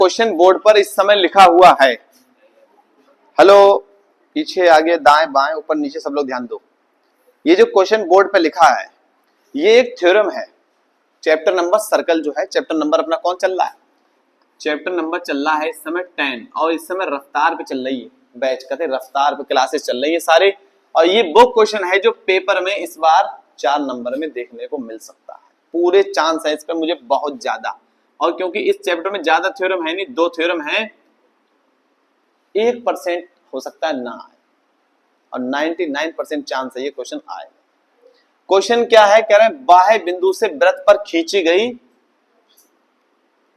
Question board पर इस समय लिखा हुआ है, हेलो, पीछे आगे दाएं बाएं ऊपर नीचे सब लोग ध्यान दो। ये जो क्वेश्चन बोर्ड पर लिखा है ये एक थ्योरम है। चैप्टर नंबर सर्कल जो है, चैप्टर नंबर अपना कौन चल रहा है? चैप्टर नंबर चल रहा है इस समय 10 और इस समय रफ्तार पे चल रही है, बैच कहते हैं रफ्तार पे क्लासेस चल रही है सारे। और ये वो क्वेश्चन है जो पेपर में इस बार 4 नंबर में देखने को मिल सकता है, पूरे चांस है इसका मुझे बहुत ज्यादा। और क्योंकि इस चैप्टर में ज्यादा थ्योरम है नहीं, 2 थ्योरम है, 1% हो सकता है ना आए और 99% चांस है ये क्वेश्चन आए। क्वेश्चन क्या है? कह रहे हैं बाह्य बिंदु से वृत्त पर खींची गई,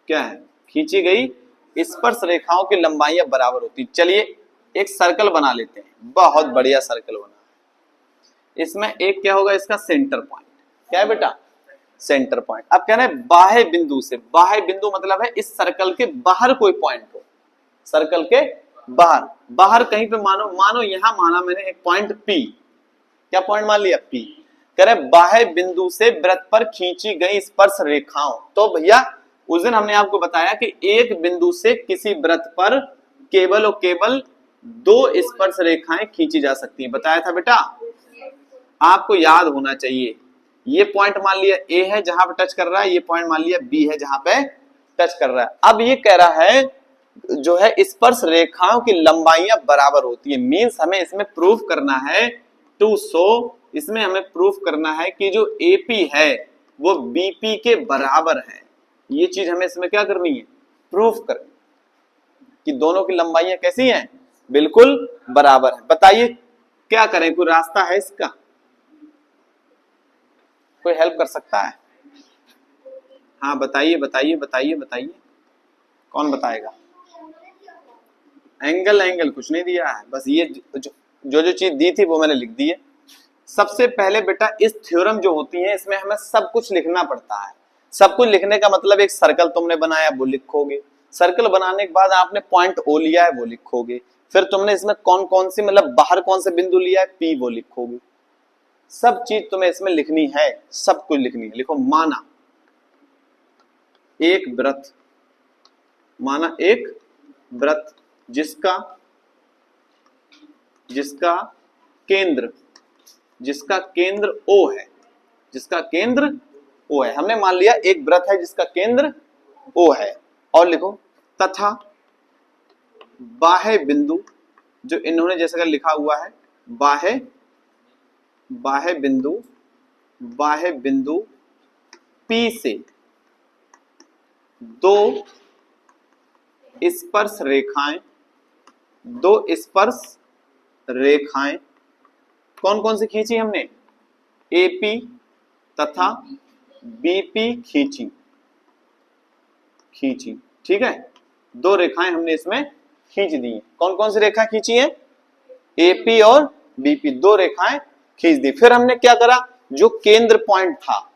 क्या है? खींची गई स्पर्श रेखाओं की लंबाइयां बराबर होती। चलिए एक सर्कल बना लेते हैं, बहुत बढ़िया सर्कल बना है। इसमें एक क्या होगा? इसका सेंटर पॉइंट। क्या है बेटा? Centre point. अब कह रहे हैं बाह्य बिंदु से, बाह्य बिंदु मतलब है इस सर्कल के बाहर कोई पॉइंट हो, सर्कल के बाहर, बाहर कहीं पे मानो यहां माना मैंने एक पॉइंट P, क्या पॉइंट मान लिया? P। कह रहे बाह्य बिंदु से वृत्त पर खींची गई स्पर्श रेखाओं। तो भैया उस दिन हमने आपको बताया कि एक बिंदु से किसी वृत्त पर केवल और केवल 2 स्पर्श रेखाएं खींची जा सकती है, बताया था बेटा। आपको याद होना चाहिए, ये पॉइंट मान लिया A है जहां पे टच कर रहा है, ये पॉइंट मान लिया B है जहां पे टच कर रहा है। अब ये कह रहा है जो है स्पर्श रेखाओं की लंबाइयां बराबर होती है। मींस हमें इसमें प्रूफ करना है, टू शो, इसमें हमें प्रूफ करना है कि जो AP है वो BP के बराबर है। ये चीज हमें इसमें क्या करनी है? प्रूफ करनी कि दोनों की लंबाइयां कैसी हैं? बिल्कुल बराबर है। बताइए क्या करें? कोई रास्ता है इसका? कोई हेल्प कर सकता है? हाँ बताइए बताइए बताइए बताइए, कौन बताएगा? एंगल कुछ नहीं दिया है, बस ये जो चीज दी थी वो मैंने लिख दी है। सबसे पहले बेटा इस थ्योरम जो होती है इसमें हमें सब कुछ लिखना पड़ता है। सब कुछ लिखने का मतलब एक सर्कल तुमने बनाया वो लिखोगे, सर्कल बनाने के बाद आपने पॉइंट O लिया है वो लिखोगे, फिर तुमने इसमें कौन कौन सी मतलब बाहर कौन से बिंदु लिया है P वो लिखोगे। सब चीज तुम्हें इसमें लिखनी है, सब कुछ लिखनी है। लिखो माना एक वृत्त, माना एक वृत्त जिसका केंद्र O है, जिसका केंद्र O है। हमने मान लिया एक वृत्त है जिसका केंद्र O है। और लिखो तथा बाह्य बिंदु, जो इन्होंने जैसे लिखा हुआ है बाह्य बिंदु P से 2 स्पर्श रेखाएं कौन कौन सी खींची हमने? AP तथा BP खींची, ठीक है। 2 रेखाएं हमने इसमें खींच दी। कौन कौन सी रेखा खींची है? AP और BP, 2 रेखाएं खींच दी। फिर हमने क्या करा? जो केंद्र पॉइंट था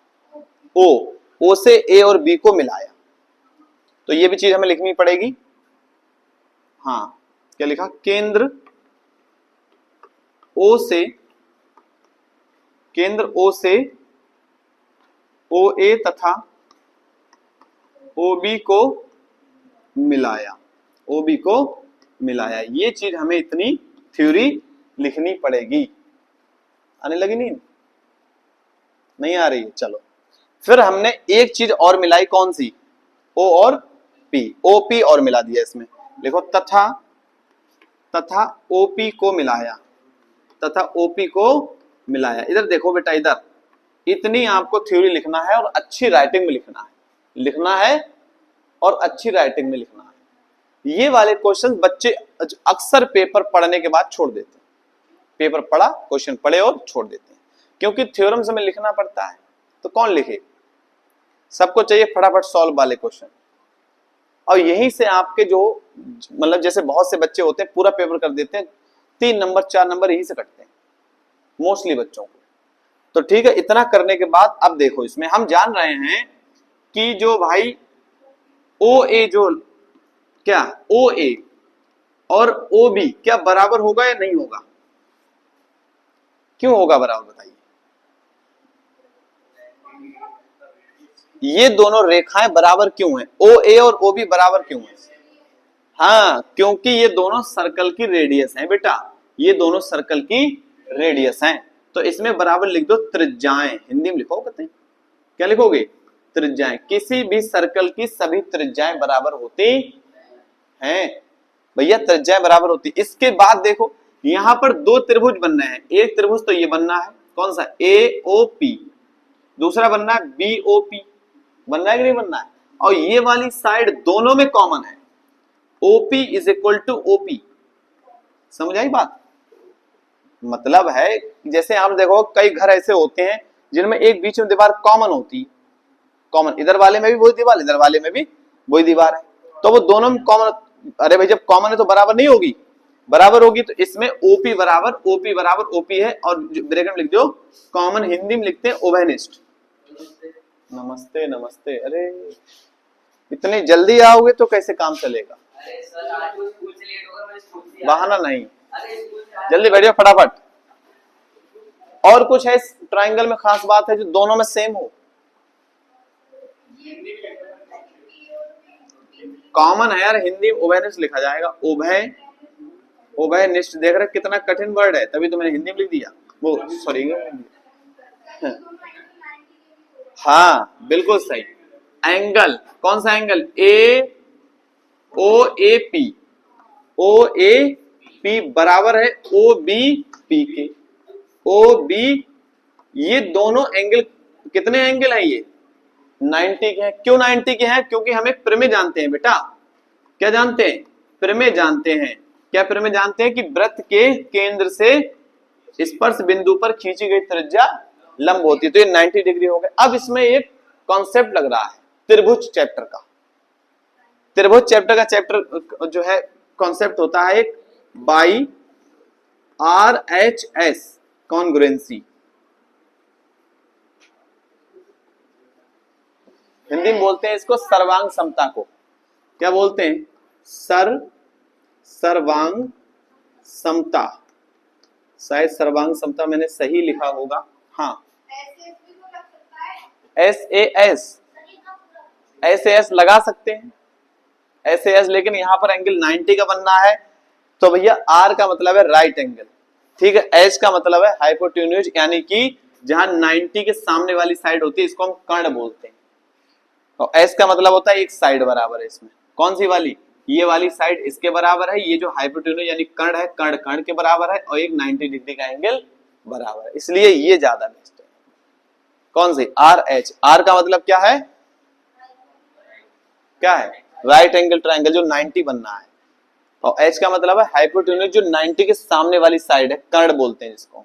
O से A और B को मिलाया। तो ये भी चीज हमें लिखनी पड़ेगी। हाँ क्या लिखा? केंद्र O से OA तथा OB को मिलाया। ये चीज हमें इतनी थ्योरी लिखनी पड़ेगी। आने लगी नहीं आ रही है? चलो फिर हमने एक चीज और मिलाई, कौन सी? O और P, OP और मिला दिया इसमें। लिखो तथा OP को मिलाया। इधर देखो बेटा, इधर इतनी आपको थ्योरी लिखना है और अच्छी राइटिंग में लिखना है और अच्छी राइटिंग में लिखना है। ये वाले क्वेश्चन बच्चे अक्सर पेपर पढ़ने के बाद छोड़ देते हैं। पेपर पढ़ा, क्वेश्चन पढ़े और छोड़ देते हैं, क्योंकि थ्योरम से हमें लिखना पड़ता है। तो कौन लिखे? सबको चाहिए फटाफट सॉल्व वाले क्वेश्चन। और यहीं से आपके जो मतलब जैसे बहुत से बच्चे होते हैं पूरा पेपर कर देते हैं, 3 नंबर 4 नंबर यहीं से कटते हैं मोस्टली बच्चों को। तो ठीक है, इतना करने के बाद अब देखो इसमें हम जान रहे हैं कि जो भाई OA जो क्या OA और OB क्या बराबर होगा या नहीं होगा? क्यों होगा बराबर बताइए? ये दोनों रेखाएं बराबर क्यों हैं? OA और OB बराबर क्यों हैं? हाँ, क्योंकि ये दोनों सर्कल की रेडियस हैं बेटा, ये दोनों सर्कल की रेडियस हैं। तो इसमें बराबर लिख दो त्रिज्याएं, हिंदी में लिखो कहते हैं, क्या लिखोगे? त्रिज्याएं। किसी भी सर्कल की सभी त्रिज्याएं बराबर होती हैं भैया, त्रिज्याएं बराबर होती। इसके बाद देखो यहां पर दो त्रिभुज बनने हैं, एक त्रिभुज तो ये बनना है, कौन सा? AOP, दूसरा बनना है BOP, बनना है कि नहीं बनना है? और ये वाली साइड दोनों में कॉमन है, OP is equal to OP। समझ आई बात? मतलब है जैसे आप देखो कई घर ऐसे होते हैं जिनमें एक बीच में दीवार कॉमन होती, कॉमन, इधर वाले में भी वही दीवार, इधर वाले में भी वही दीवार है, तो वो दोनों में कॉमन। अरे भाई जब कॉमन है तो बराबर नहीं होगी? बराबर होगी। तो इसमें OP बराबर OP है, और ब्रैकेट में लिख दो कॉमन, हिंदी में लिखते हैं उभयनिष्ठ। नमस्ते नमस्ते। अरे इतनी जल्दी आओगे तो कैसे काम चलेगा? बहाना नहीं, जल्दी बैठिए फटाफट। और कुछ है इस ट्राइंगल में खास बात है जो दोनों में सेम हो? कॉमन है यार, हिंदी में उभयनिष्ठ लिखा जाएगा, उभयनिष्ठ। देख रहे कितना कठिन वर्ड है, तभी तो मैंने हिंदी में लिख दिया, वो सॉरी। हाँ बिल्कुल सही। एंगल, कौन सा एंगल? OAP बराबर है OBP के। OB, ये दोनों एंगल कितने एंगल है? ये 90 के हैं। क्यों 90 के हैं? क्योंकि हमें प्रमेय जानते हैं बेटा। क्या जानते हैं? प्रमेय जानते हैं। क्या प्रमेय जानते हैं? कि वृत्त के केंद्र से स्पर्श बिंदु पर खींची गई त्रिज्या लंब होती है, तो ये 90 डिग्री हो गए। अब इसमें एक कॉन्सेप्ट लग रहा है त्रिभुज चैप्टर का। त्रिभुज चैप्टर का चैप्टर जो है कॉन्सेप्ट होता है एक बाई RHS कॉन्ग्रुएंसी। हिंदी में बोलते हैं इसको सर्वांग समता को। क्या बोलते हैं? सर्वांग समता। शायद सर्वांग समता मैंने सही लिखा होगा। हाँ, SAS लगा सकते हैं, SAS, लेकिन यहां पर एंगल 90 का बनना है, तो भैया R का मतलब है राइट एंगल, ठीक है। H का मतलब है हाइपोटेन्यूज, यानी कि जहां 90 के सामने वाली साइड होती है इसको हम कर्ण बोलते हैं। और S का मतलब होता है एक साइड बराबर है इसमें। कौन सी वाली? ये वाली साइड इसके बराबर है, ये जो हाइपोटेन्यूज यानी कर्ण है, कर्ण के बराबर है, और एक 90 डिग्री का एंगल बराबर है, इसलिए ये ज्यादा बेस्ट है। कौन सी? RH। R का मतलब क्या है? क्या है? राइट एंगल ट्रायंगल, जो 90 बनना है। और H का मतलब है हाइपोटेन्यूज, जो 90 के सामने वाली साइड है, कर्ण बोलते हैं जिसको।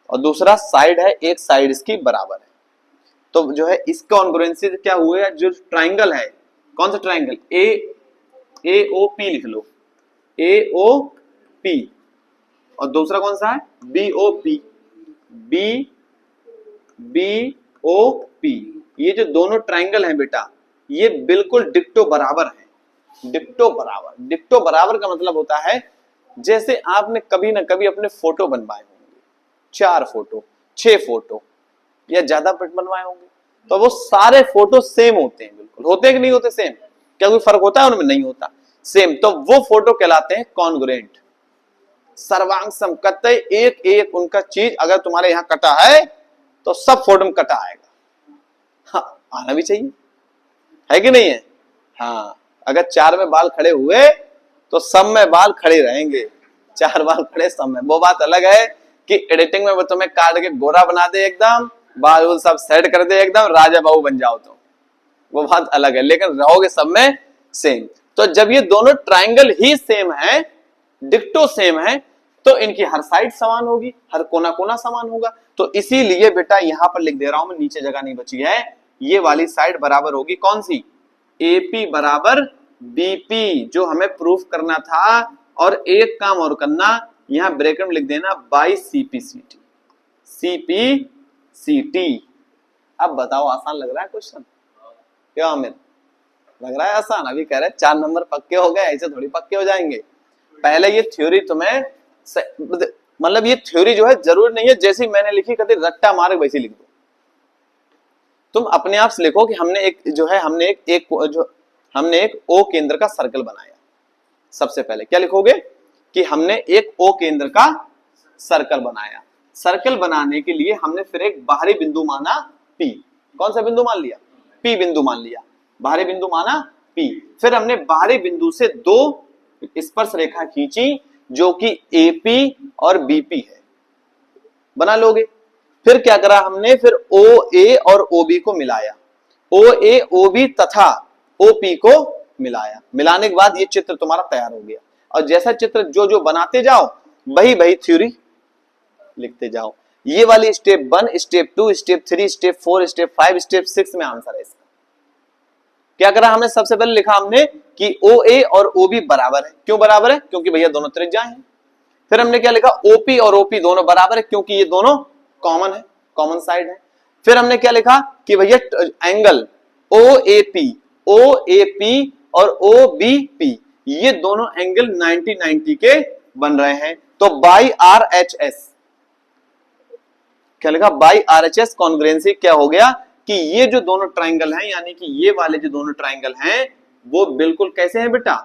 और दूसरा साइड है, एक साइड इसकी बराबर है। तो जो है इसका कॉन्ग्रुएंसी क्या हुआ? जो ट्रायंगल है, कौन सा ट्रायंगल? AOP लिख लो, AOP। और दूसरा कौन सा है? BOP। BOP। ये जो दोनों ट्रायंगल हैं बेटा, ये बिल्कुल डिक्टो बराबर है। डिक्टो बराबर का मतलब होता है जैसे आपने कभी ना कभी अपने फोटो बनवाए होंगे, 4 फोटो 6 फोटो या ज्यादा बनवाए होंगे, तो वो सारे फोटो सेम होते हैं। बिल्कुल होते हैं कि नहीं होते सेम? क्या कोई फर्क होता है उनमें? नहीं होता, सेम। तो वो फोटो कहलाते हैं कॉन्ग्रुएंट, सर्वांग सम। कतई एक एक उनका चीज अगर तुम्हारे यहाँ कटा है तो सब फोटो में कटा आएगा। हाँ, आना भी चाहिए, है कि नहीं है? हाँ, अगर 4 में बाल खड़े हुए तो सब में बाल खड़े रहेंगे, 4 बाल खड़े सब में। वो बात अलग है कि एडिटिंग में वो तुम्हें काट के गोरा बना दे, एकदम बाल सब सेट कर दे, एकदम राजा बाबू बन जाओ, तो वो बात अलग है, लेकिन रहोगे सब में सेम। तो जब ये दोनों ट्रायंगल ही सेम है, डिक्टो सेम है, तो इनकी हर साइड समान होगी, हर कोना कोना समान होगा। तो इसीलिए बेटा यहां पर लिख दे रहा हूं मैं, नीचे जगह नहीं बची है, ये वाली साइड बराबर होगी कौन सी? AP बराबर BP, जो हमें प्रूफ करना था। और एक काम और करना, यहां ब्रैकेट में लिख देना बाई CPCT। CPCT। अब बताओ, आसान लग रहा है क्वेश्चन? क्या अमित, लग रहा है आसान? अभी कह रहे 4 नंबर पक्के हो गए, ऐसे थोड़ी पक्के हो जाएंगे। पहले ये थ्योरी तुम्हें, मतलब ये थ्योरी जो है जरूरी नहीं है जैसी मैंने लिखी कभी रट्टा मार वैसी लिख दो। तुम अपने आप से लिखो कि हमने एक जो है, हमने एक O केंद्र का सर्कल बनाया, सबसे पहले क्या लिखोगे कि हमने एक ओ केंद्र का सर्कल बनाया। सर्कल बनाने के लिए हमने फिर एक बाहरी बिंदु माना P। कौन सा बिंदु मान लिया? P बिंदु मान लिया। बाहरी बिंदु माना P। फिर हमने बाहरी बिंदु से दो स्पर्श रेखा खींची जो कि AP और BP है। बना लोगे? फिर क्या करा हमने? फिर OA और OB को मिलाया, OA OB तथा OP को मिलाया। मिलाने के बाद ये चित्र तुम्हारा तैयार हो गया। और जैसा चित्र जो जो बनाते जाओ वही वही थ्योरी लिखते जाओ। ये वाली step 1, step 2, step 3, step 4, step 5, step 6 में आंसर है इसका। क्या करा हमने? सबसे पहले लिखा हमने कि OA और OB बराबर है। क्यों बराबर है? क्योंकि भैया दोनों त्रिज्या हैं। फिर हमने क्या लिखा? OP और OP दोनों बराबर है क्योंकि ये दोनों कॉमन है, कॉमन साइड है। फिर हमने क्या लिखा कि भैया एंगल OAP और OBP ये दोनों एंगल 90-90 के बन रहे हैं। तो बाई RHS क्या लिखा? बाई RHS कॉन्ग्रुएंसी क्या हो गया कि ये जो दोनों ट्राइंगल हैं, यानी कि ये वाले जो दोनों ट्राइंगल हैं वो बिल्कुल कैसे हैं बेटा?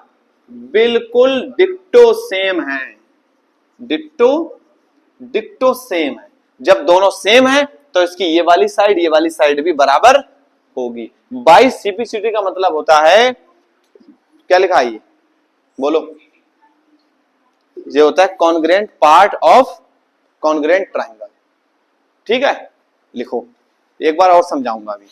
बिल्कुल डिक्टो सेम है। डिक्टो सेम है। जब दोनों सेम है तो इसकी ये वाली साइड भी बराबर होगी। बाई CPCT का मतलब होता है, क्या लिखा है ये बोलो? ये होता है congruent part of congruent triangle. ठीक है, लिखो। एक बार और समझाऊंगा अभी।